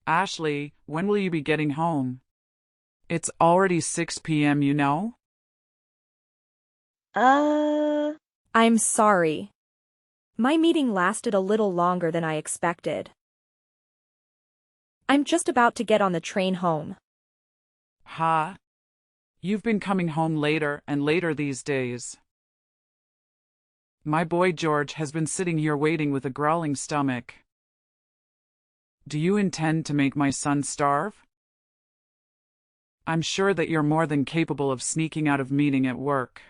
Ashley, when will you be getting home? It's already 6 p.m., you know? Uh, I'm sorry. My meeting lasted a little longer than I expected. I'm just about to get on the train home. Ha! You've been coming home later and later these days. My boy George has been sitting here waiting with a growling stomach. Do you intend to make my son starve? I'm sure that you're more than capable of sneaking out of meeting at work.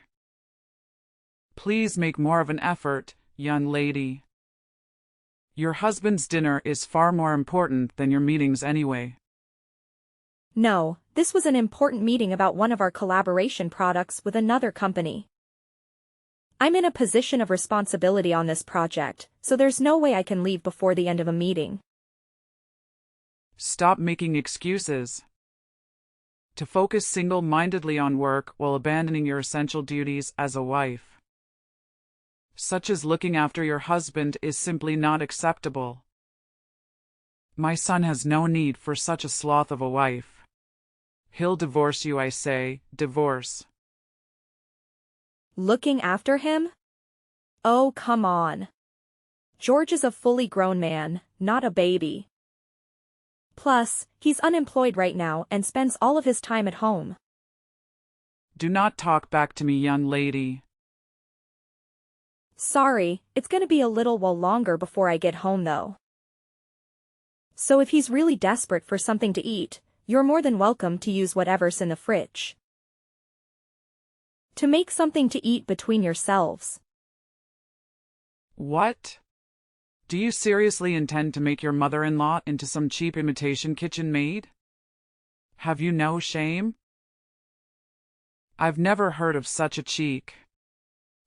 Please make more of an effort, young lady. Your husband's dinner is far more important than your meetings anyway. No, this was an important meeting about one of our collaboration products with another company. I'm in a position of responsibility on this project, so there's no way I can leave before the end of a meeting. Stop making excuses. To focus single-mindedly on work while abandoning your essential duties as a wife, such as looking after your husband, is simply not acceptable. My son has no need for such a sloth of a wife. He'll divorce you, I say, divorce. Looking after him? Oh, come on. George is a fully grown man, not a baby. Plus, he's unemployed right now and spends all of his time at home. Do not talk back to me, young lady. Sorry, it's gonna be a little while longer before I get home though. So if he's really desperate for something to eat, you're more than welcome to use whatever's in the fridge to make something to eat between yourselves. What? Do you seriously intend to make your mother-in-law into some cheap imitation kitchen maid? Have you no shame? I've never heard of such a cheek.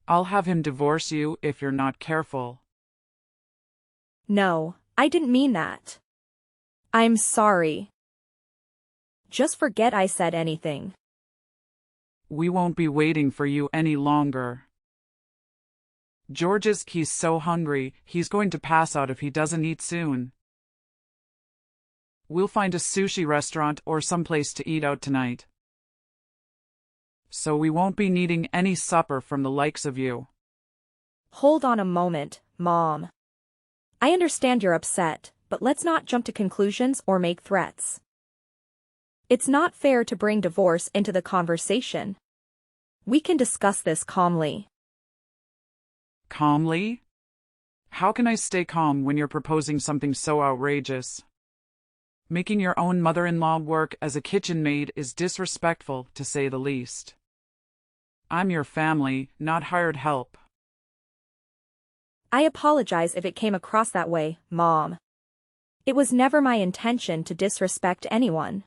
I'll have him divorce you if you're not careful. No, I didn't mean that. I'm sorry. Just forget I said anything. We won't be waiting for you any longer. He's so hungry, he's going to pass out if he doesn't eat soon. We'll find a sushi restaurant or someplace to eat out tonight. So we won't be needing any supper from the likes of you. Hold on a moment, Mom. I understand you're upset, but let's not jump to conclusions or make threats. It's not fair to bring divorce into the conversation. We can discuss this calmly. Calmly? How can I stay calm when you're proposing something so outrageous? Making your own mother-in-law work as a kitchen maid is disrespectful, to say the least. I'm your family, not hired help. I apologize if it came across that way, Mom. It was never my intention to disrespect anyone.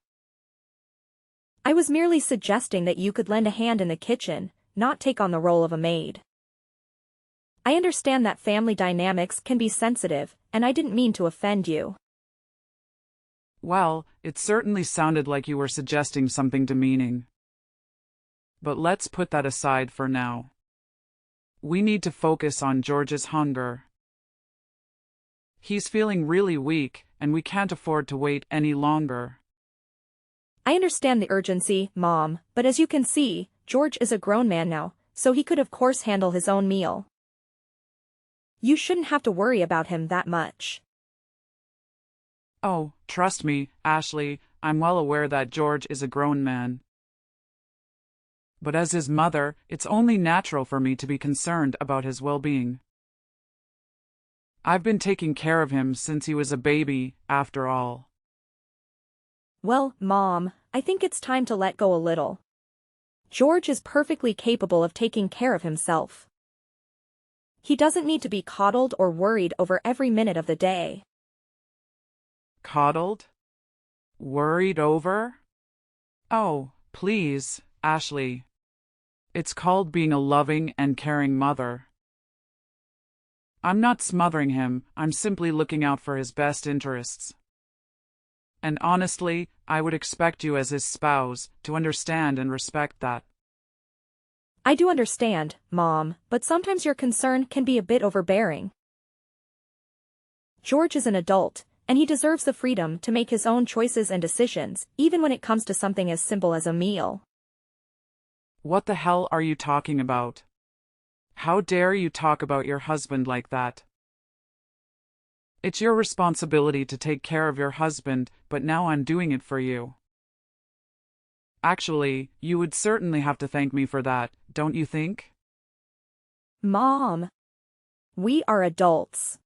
I was merely suggesting that you could lend a hand in the kitchen, not take on the role of a maid. I understand that family dynamics can be sensitive, and I didn't mean to offend you. Well, it certainly sounded like you were suggesting something demeaning. But let's put that aside for now. We need to focus on George's hunger. He's feeling really weak, and we can't afford to wait any longer. I understand the urgency, Mom, but as you can see, George is a grown man now, so he could of course handle his own meal. You shouldn't have to worry about him that much. Oh, trust me, Ashley, I'm well aware that George is a grown man. But as his mother, it's only natural for me to be concerned about his well-being. I've been taking care of him since he was a baby, after all. Well, Mom, I think it's time to let go a little. George is perfectly capable of taking care of himself. He doesn't need to be coddled or worried over every minute of the day. Coddled? Worried over? Oh, please, Ashley. It's called being a loving and caring mother. I'm not smothering him, I'm simply looking out for his best interests. And honestly, I would expect you as his spouse to understand and respect that. I do understand, Mom, but sometimes your concern can be a bit overbearing. George is an adult, and he deserves the freedom to make his own choices and decisions, even when it comes to something as simple as a meal. What the hell are you talking about? How dare you talk about your husband like that? It's your responsibility to take care of your husband, but now I'm doing it for you. Actually, you would certainly have to thank me for that, don't you think? Mom, we are adults.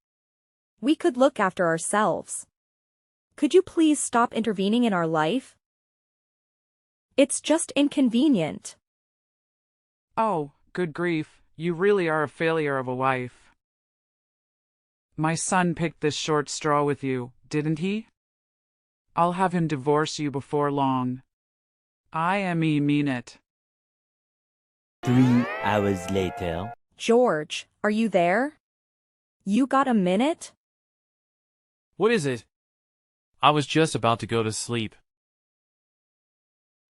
We could look after ourselves. Could you please stop intervening in our life? It's just inconvenient. Oh, good grief, you really are a failure of a wife. My son picked this short straw with you, didn't he? I'll have him divorce you before long. I mean it. 3 hours later. George, are you there? You got a minute? What is it? I was just about to go to sleep.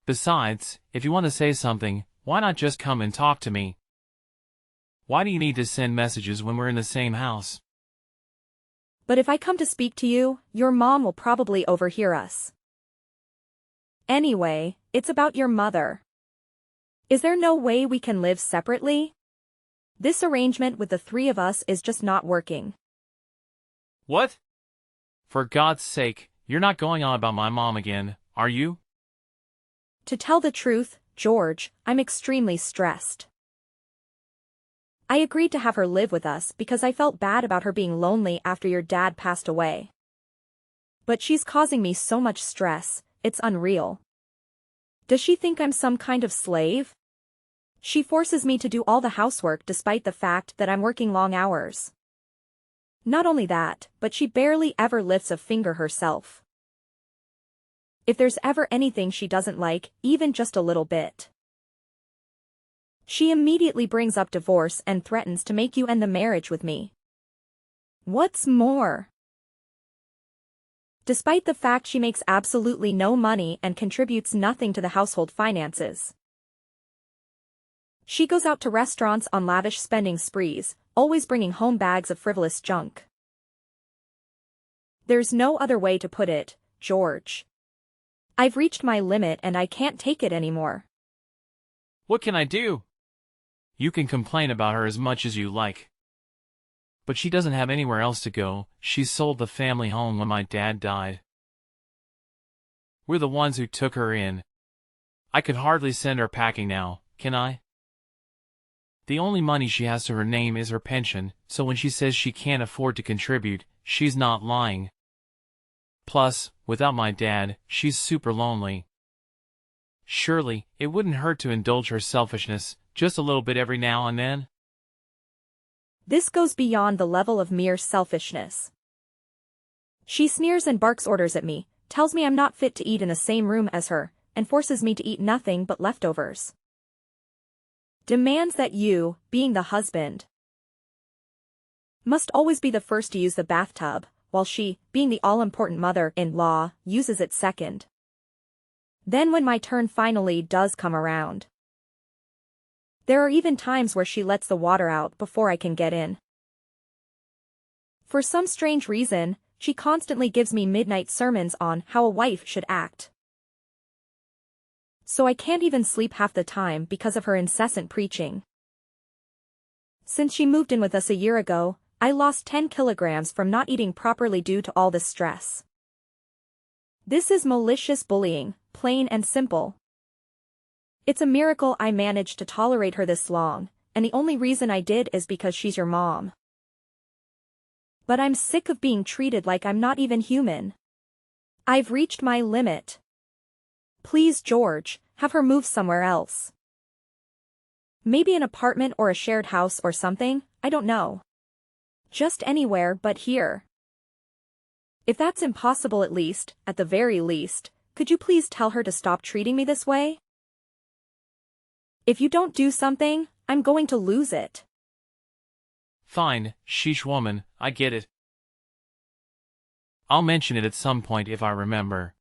Besides, if you want to say something, why not just come and talk to me? Why do you need to send messages when we're in the same house? But if I come to speak to you, your mom will probably overhear us. Anyway, it's about your mother. Is there no way we can live separately? This arrangement with the three of us is just not working. What? For God's sake, you're not going on about my mom again, are you? To tell the truth, George, I'm extremely stressed. I agreed to have her live with us because I felt bad about her being lonely after your dad passed away. But she's causing me so much stress, it's unreal. Does she think I'm some kind of slave? She forces me to do all the housework despite the fact that I'm working long hours. Not only that, but she barely ever lifts a finger herself. If there's ever anything she doesn't like, even just a little bit, she immediately brings up divorce and threatens to make you end the marriage with me. What's more, despite the fact she makes absolutely no money and contributes nothing to the household finances, she goes out to restaurants on lavish spending sprees, always bringing home bags of frivolous junk. There's no other way to put it, George. I've reached my limit and I can't take it anymore. What can I do? You can complain about her as much as you like. But she doesn't have anywhere else to go. She sold the family home when my dad died. We're the ones who took her in. I could hardly send her packing now, can I? The only money she has to her name is her pension, so when she says she can't afford to contribute, she's not lying. Plus, without my dad, she's super lonely. Surely, it wouldn't hurt to indulge her selfishness, just a little bit every now and then? This goes beyond the level of mere selfishness. She sneers and barks orders at me, tells me I'm not fit to eat in the same room as her, and forces me to eat nothing but leftovers. Demands that you, being the husband, must always be the first to use the bathtub, while she, being the all-important mother-in-law, uses it second. Then when my turn finally does come around, there are even times where she lets the water out before I can get in. For some strange reason, she constantly gives me midnight sermons on how a wife should act. So I can't even sleep half the time because of her incessant preaching. Since she moved in with us a year ago, I lost 10 kilograms from not eating properly due to all this stress. This is malicious bullying, plain and simple. It's a miracle I managed to tolerate her this long, and the only reason I did is because she's your mom. But I'm sick of being treated like I'm not even human. I've reached my limit. Please, George, have her move somewhere else. Maybe an apartment or a shared house or something, I don't know. Just anywhere but here. If that's impossible, at the very least, could you please tell her to stop treating me this way? If you don't do something, I'm going to lose it. Fine, sheesh woman, I get it. I'll mention it at some point if I remember.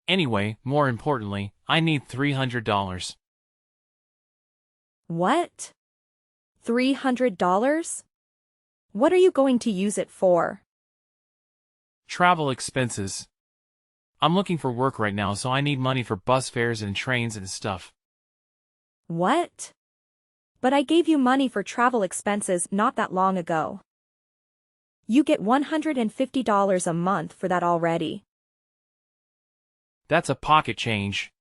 Anyway, more importantly, I need $300. What? $300? What are you going to use it for? Travel expenses. I'm looking for work right now, so I need money for bus fares and trains and stuff. What? But I gave you money for travel expenses not that long ago. You get $150 a month for that already. That's a pocket change.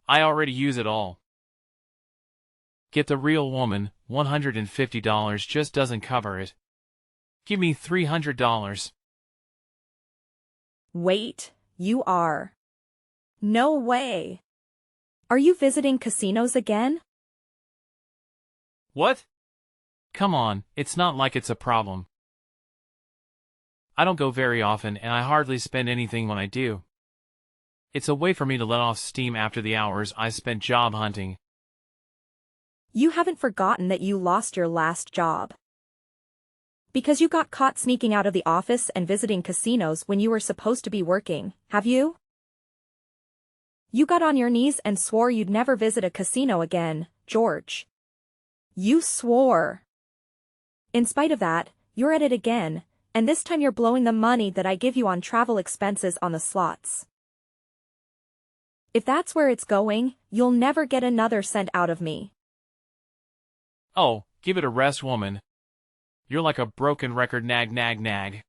I already use it all. Get the real woman, $150 just doesn't cover it. Give me $300. Wait, you are. No way. Are you visiting casinos again? What? Come on, it's not like it's a problem. I don't go very often and I hardly spend anything when I do. It's a way for me to let off steam after the hours I spent job hunting. You haven't forgotten that you lost your last job. Because you got caught sneaking out of the office and visiting casinos when you were supposed to be working, have you? You got on your knees and swore you'd never visit a casino again, George. You swore. In spite of that, you're at it again, and this time you're blowing the money that I give you on travel expenses on the slots. If that's where it's going, you'll never get another cent out of me. Oh, give it a rest, woman. You're like a broken record, nag nag nag.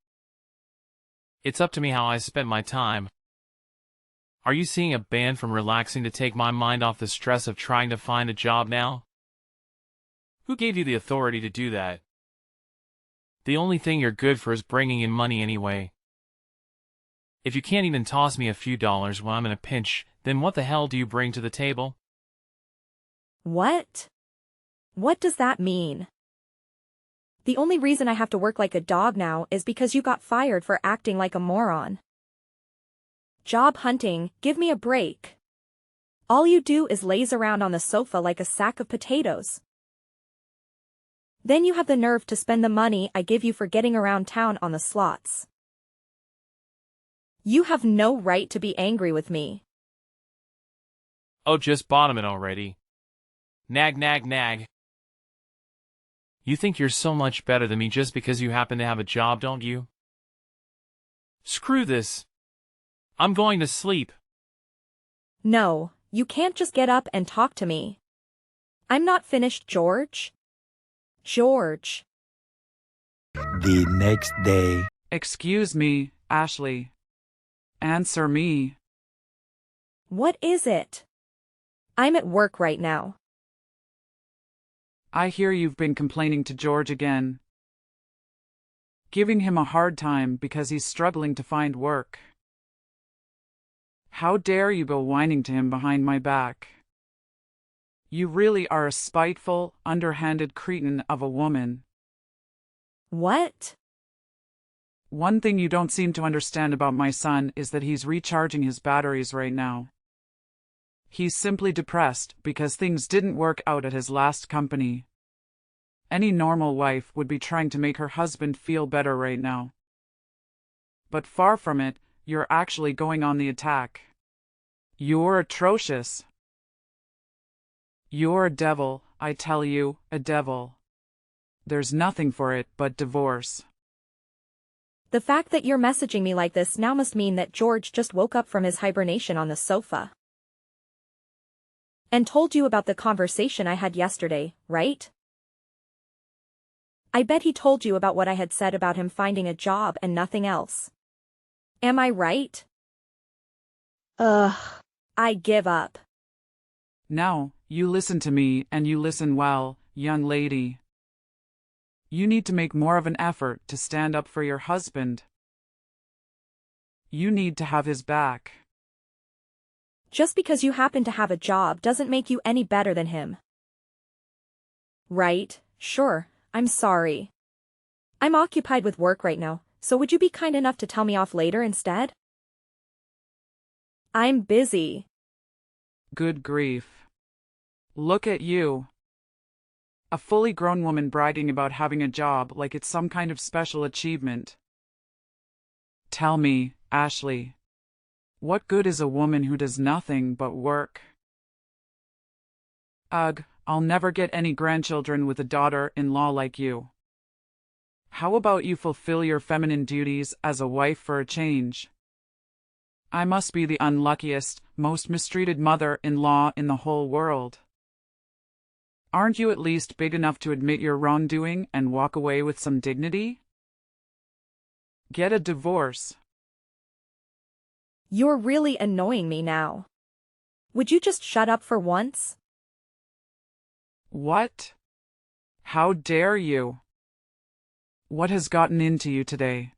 It's up to me how I spent my time. Are you seeing a ban from relaxing to take my mind off the stress of trying to find a job now? Who gave you the authority to do that? The only thing you're good for is bringing in money anyway. If you can't even toss me a few dollars when I'm in a pinch, then what the hell do you bring to the table? What? What does that mean? The only reason I have to work like a dog now is because you got fired for acting like a moron. Job hunting, give me a break. All you do is laze around on the sofa like a sack of potatoes. Then you have the nerve to spend the money I give you for getting around town on the slots. You have no right to be angry with me. Oh, just bottom it already. Nag nag nag. You think you're so much better than me just because you happen to have a job, don't you? Screw this. I'm going to sleep. No, you can't just get up and talk to me. I'm not finished, George. George. The next day. Excuse me, Ashley. Answer me. What is it? I'm at work right now. I hear you've been complaining to George again. Giving him a hard time because he's struggling to find work. How dare you go whining to him behind my back? You really are a spiteful, underhanded cretin of a woman. What? One thing you don't seem to understand about my son is that he's recharging his batteries right now. He's simply depressed because things didn't work out at his last company. Any normal wife would be trying to make her husband feel better right now. But far from it, you're actually going on the attack. You're atrocious. You're a devil, I tell you, a devil. There's nothing for it but divorce. The fact that you're messaging me like this now must mean that George just woke up from his hibernation on the sofa. And told you about the conversation I had yesterday, right? I bet he told you about what I had said about him finding a job and nothing else. Am I right? Ugh. I give up. Now, you listen to me and you listen well, young lady. You need to make more of an effort to stand up for your husband. You need to have his back. Just because you happen to have a job doesn't make you any better than him. Right, sure, I'm sorry. I'm occupied with work right now, so would you be kind enough to tell me off later instead? I'm busy. Good grief. Look at you. A fully grown woman bragging about having a job like it's some kind of special achievement. Tell me, Ashley. What good is a woman who does nothing but work? Ugh, I'll never get any grandchildren with a daughter-in-law like you. How about you fulfill your feminine duties as a wife for a change? I must be the unluckiest, most mistreated mother-in-law in the whole world. Aren't you at least big enough to admit your wrongdoing and walk away with some dignity? Get a divorce. You're really annoying me now. Would you just shut up for once? What? How dare you? What has gotten into you today?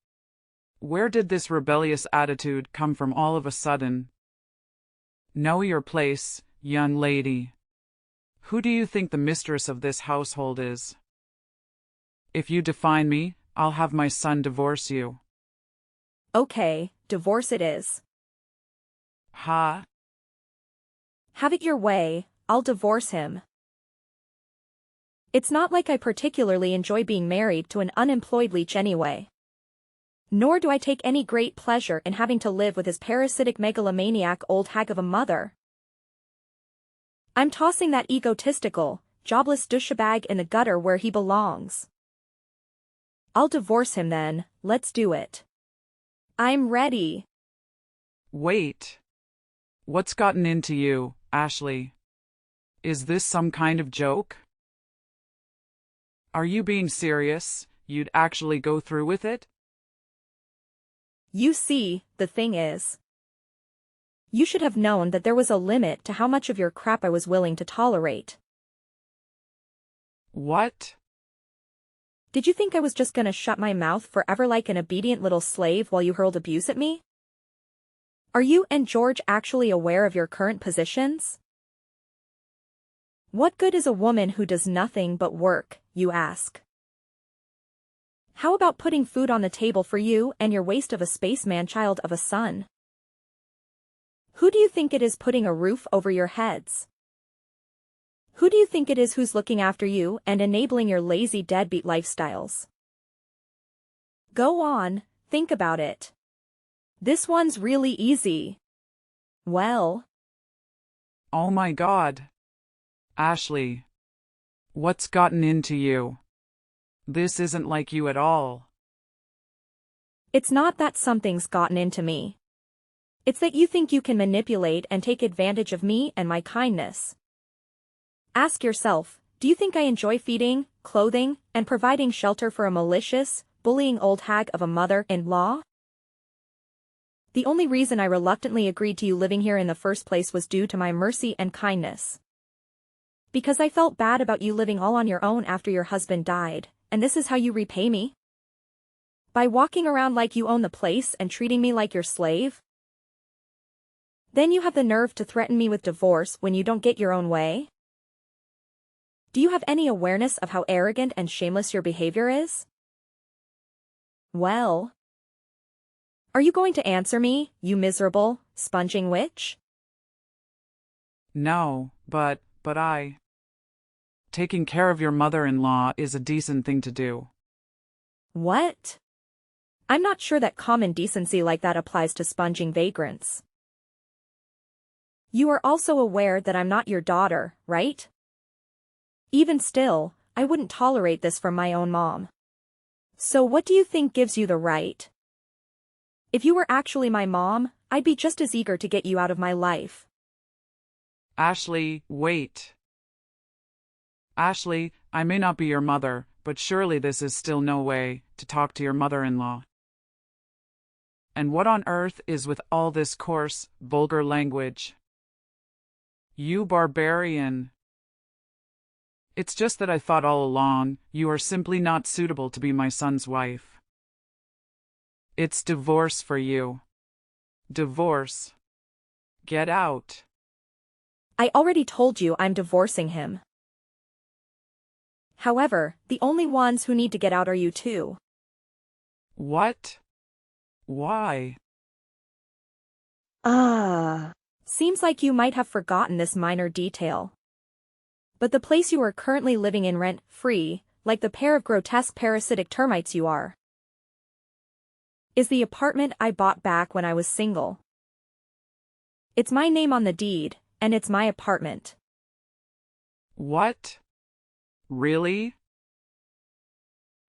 Where did this rebellious attitude come from all of a sudden? Know your place, young lady. Who do you think the mistress of this household is? If you define me, I'll have my son divorce you. Okay, divorce it is. Ha? Have it your way, I'll divorce him. It's not like I particularly enjoy being married to an unemployed leech anyway. Nor do I take any great pleasure in having to live with his parasitic megalomaniac old hag of a mother. I'm tossing that egotistical, jobless douchebag in the gutter where he belongs. I'll divorce him then, let's do it. I'm ready. Wait. What's gotten into you, Ashley? Is this some kind of joke? Are you being serious? You'd actually go through with it? You see, the thing is, you should have known that there was a limit to how much of your crap I was willing to tolerate. What? Did you think I was just gonna shut my mouth forever like an obedient little slave while you hurled abuse at me? Are you and George actually aware of your current positions? What good is a woman who does nothing but work, you ask? How about putting food on the table for you and your waste of a spaceman child of a son? Who do you think it is putting a roof over your heads? Who do you think it is who's looking after you and enabling your lazy deadbeat lifestyles? Go on, think about it. This one's really easy. Well. Oh my God. Ashley. What's gotten into you? This isn't like you at all. It's not that something's gotten into me. It's that you think you can manipulate and take advantage of me and my kindness. Ask yourself, do you think I enjoy feeding, clothing, and providing shelter for a malicious, bullying old hag of a mother-in-law? The only reason I reluctantly agreed to you living here in the first place was due to my mercy and kindness. Because I felt bad about you living all on your own after your husband died, and this is how you repay me? By walking around like you own the place and treating me like your slave? Then you have the nerve to threaten me with divorce when you don't get your own way? Do you have any awareness of how arrogant and shameless your behavior is? Well. Are you going to answer me, you miserable, sponging witch? No, but taking care of your mother-in-law is a decent thing to do. What? I'm not sure that common decency like that applies to sponging vagrants. You are also aware that I'm not your daughter, right? Even still, I wouldn't tolerate this from my own mom. So what do you think gives you the right? If you were actually my mom, I'd be just as eager to get you out of my life. Ashley, wait. Ashley, I may not be your mother, but surely this is still no way to talk to your mother-in-law. And what on earth is with all this coarse, vulgar language? You barbarian. It's just that I thought all along you are simply not suitable to be my son's wife. It's divorce for you. Divorce. Get out. I already told you I'm divorcing him. However, the only ones who need to get out are you two. What? Why? Seems like you might have forgotten this minor detail. But the place you are currently living in rent-free, like the pair of grotesque parasitic termites you are, is the apartment I bought back when I was single. It's my name on the deed, and it's my apartment. What? Really?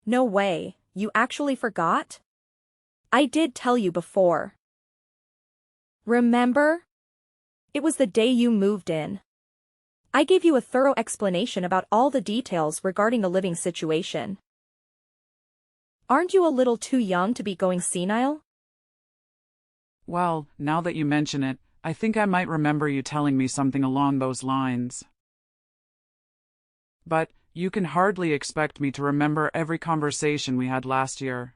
No way, you actually forgot? I did tell you before. Remember? It was the day you moved in. I gave you a thorough explanation about all the details regarding the living situation. Aren't you a little too young to be going senile? Well, now that you mention it, I think I might remember you telling me something along those lines. But you can hardly expect me to remember every conversation we had last year.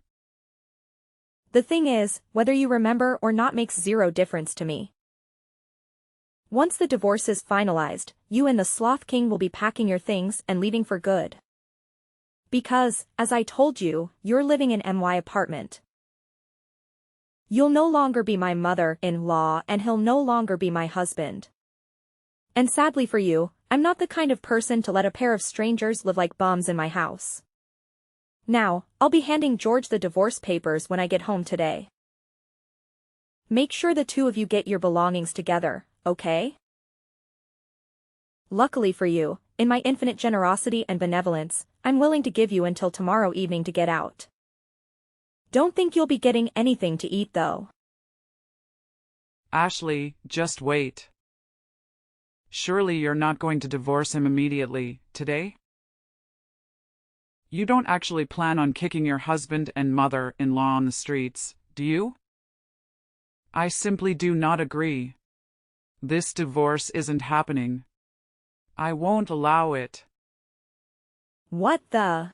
The thing is, whether you remember or not makes zero difference to me. Once the divorce is finalized, you and the Sloth King will be packing your things and leaving for good. Because, as I told you, you're living in my apartment. You'll no longer be my mother-in-law and he'll no longer be my husband. And sadly for you, I'm not the kind of person to let a pair of strangers live like bums in my house. Now, I'll be handing George the divorce papers when I get home today. Make sure the two of you get your belongings together, okay? Luckily for you, in my infinite generosity and benevolence, I'm willing to give you until tomorrow evening to get out. Don't think you'll be getting anything to eat though. Ashley, just wait. Surely you're not going to divorce him immediately, today? You don't actually plan on kicking your husband and mother-in-law on the streets, do you? I simply do not agree. This divorce isn't happening. I won't allow it. What the?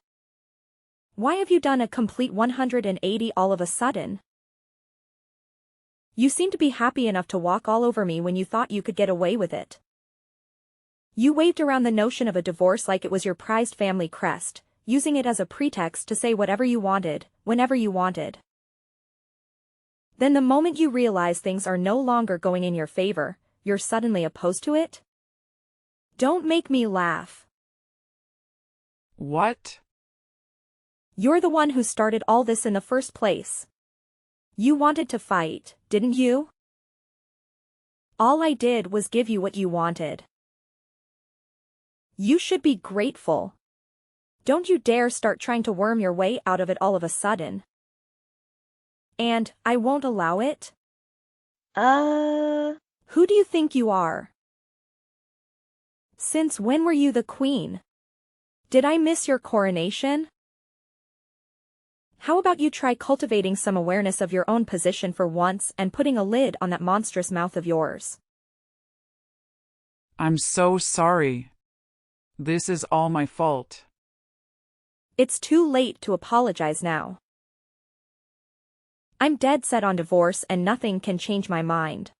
Why have you done a complete 180 all of a sudden? You seem to be happy enough to walk all over me when you thought you could get away with it. You waved around the notion of a divorce like it was your prized family crest, using it as a pretext to say whatever you wanted, whenever you wanted. Then the moment you realize things are no longer going in your favor, you're suddenly opposed to it? Don't make me laugh. What? You're the one who started all this in the first place. You wanted to fight, didn't you? All I did was give you what you wanted. You should be grateful. Don't you dare start trying to worm your way out of it all of a sudden. And I won't allow it? Who do you think you are? Since when were you the queen? Did I miss your coronation? How about you try cultivating some awareness of your own position for once and putting a lid on that monstrous mouth of yours? I'm so sorry. This is all my fault. It's too late to apologize now. I'm dead set on divorce and nothing can change my mind.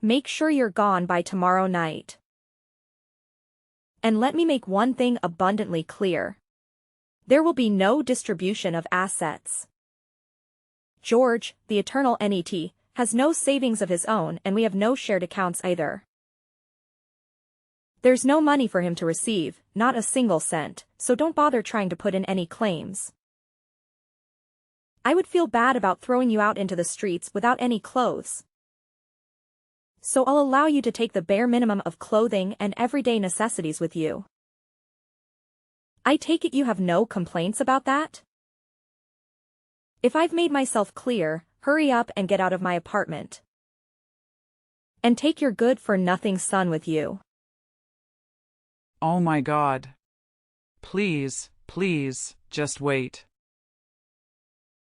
Make sure you're gone by tomorrow night. And let me make one thing abundantly clear. There will be no distribution of assets. George, the eternal NET, has no savings of his own and we have no shared accounts either. There's no money for him to receive, not a single cent, so don't bother trying to put in any claims. I would feel bad about throwing you out into the streets without any clothes. So I'll allow you to take the bare minimum of clothing and everyday necessities with you. I take it you have no complaints about that? If I've made myself clear, hurry up and get out of my apartment. And take your good-for-nothing son with you. Oh my God. Please, please, just wait.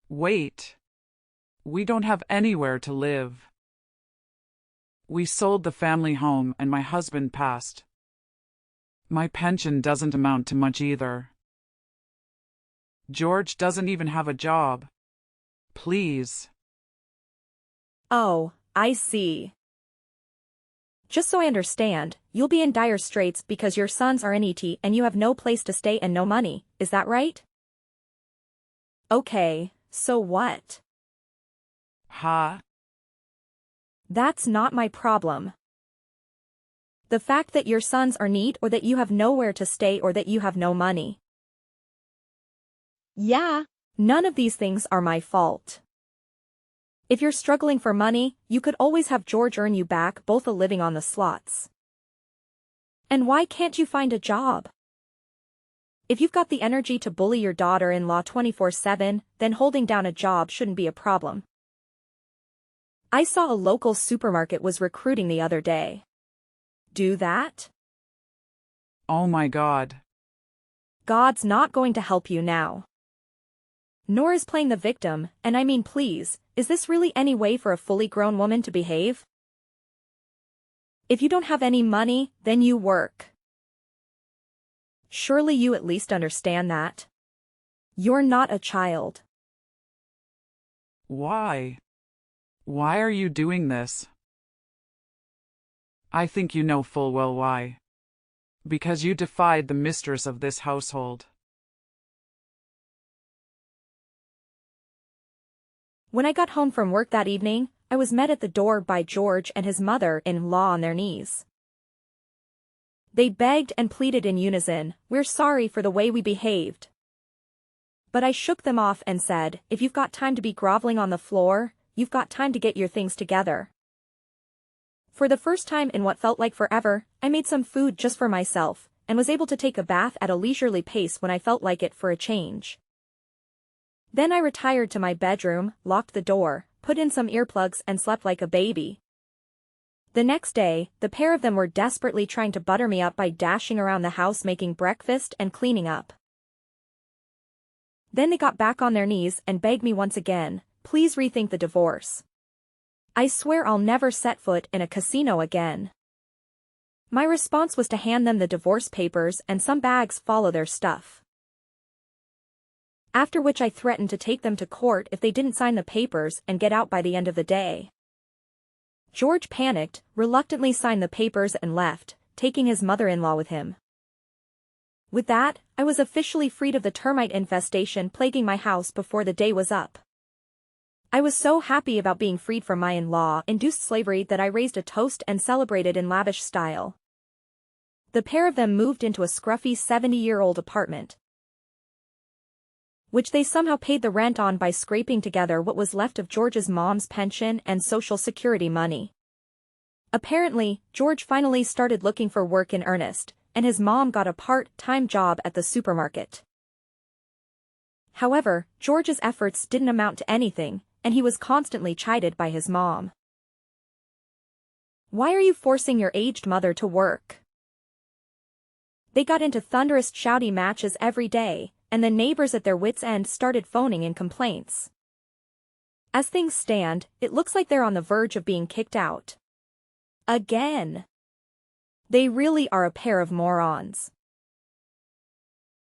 Wait. We don't have anywhere to live. We sold the family home and my husband passed. My pension doesn't amount to much either. George doesn't even have a job. Please. Oh, I see. Just so I understand, you'll be in dire straits because your sons are NET and you have no place to stay and no money, is that right? Okay, so what? Huh? That's not my problem. The fact that your sons are NEET or that you have nowhere to stay or that you have no money. Yeah, none of these things are my fault. If you're struggling for money, you could always have George earn you back both a living on the slots. And why can't you find a job? If you've got the energy to bully your daughter-in-law 24/7, then holding down a job shouldn't be a problem. I saw a local supermarket was recruiting the other day. Do that? Oh my God. God's not going to help you now. Nor is playing the victim, and I mean please, is this really any way for a fully grown woman to behave? If you don't have any money, then you work. Surely you at least understand that. You're not a child. Why? Why are you doing this? I think you know full well why. Because you defied the mistress of this household. When I got home from work that evening, I was met at the door by George and his mother-in-law on their knees. They begged and pleaded in unison, "We're sorry for the way we behaved." But I shook them off and said, "If you've got time to be groveling on the floor, you've got time to get your things together." For the first time in what felt like forever, I made some food just for myself, and was able to take a bath at a leisurely pace when I felt like it for a change. Then I retired to my bedroom, locked the door, put in some earplugs and slept like a baby. The next day, the pair of them were desperately trying to butter me up by dashing around the house making breakfast and cleaning up. Then they got back on their knees and begged me once again, "Please rethink the divorce. I swear I'll never set foot in a casino again." My response was to hand them the divorce papers and some bags follow their stuff. After which I threatened to take them to court if they didn't sign the papers and get out by the end of the day. George panicked, reluctantly signed the papers and left, taking his mother-in-law with him. With that, I was officially freed of the termite infestation plaguing my house before the day was up. I was so happy about being freed from my in-law-induced slavery that I raised a toast and celebrated in lavish style. The pair of them moved into a scruffy 70-year-old apartment, which they somehow paid the rent on by scraping together what was left of George's mom's pension and Social Security money. Apparently, George finally started looking for work in earnest, and his mom got a part-time job at the supermarket. However, George's efforts didn't amount to anything, and he was constantly chided by his mom. "Why are you forcing your aged mother to work?" They got into thunderous shouty matches every day, and the neighbors at their wits' end started phoning in complaints. As things stand, it looks like they're on the verge of being kicked out. Again. They really are a pair of morons.